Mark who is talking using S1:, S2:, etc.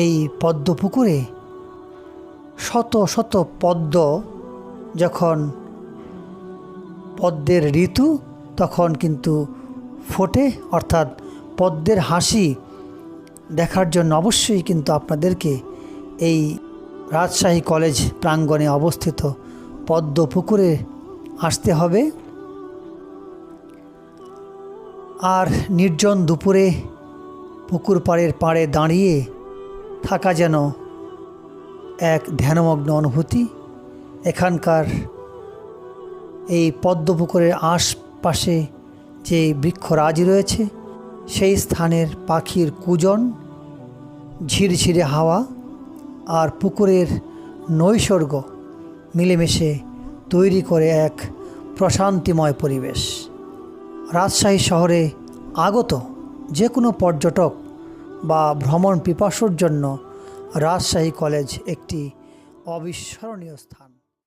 S1: এই পদ্ম পুকুরে শত শত পদ্ম, যখন পদ্মের ঋতু তখন কিন্তু ফোটে, অর্থাৎ পদ্মের হাসি দেখার জন্য অবশ্যই কিন্তু আপনাদেরকে এই রাজশাহী কলেজ প্রাঙ্গণে অবস্থিত পদ্ম পুকুরে আসতে হবে। আর নির্জন দুপুরে পুকুর পাড়ে দাঁড়িয়ে থাকা যেন এক ধ্যানমগ্ন অনুভূতি। এখানকার এই পদ্ম পুকুরের আশপাশে যে বৃক্ষরাজি রয়েছে, সেই স্থানের পাখির কুজন, ঝিরঝিরে হাওয়া আর পুকুরের নৈসর্গ মিলেমিশে তৈরি করে এক প্রশান্তিময় পরিবেশ। রাজশাহী শহরে আগত যে কোনো পর্যটক বা ভ্রমণ পিপাসুর জন্য রাজশাহী কলেজ একটি অবিস্মরণীয় স্থান।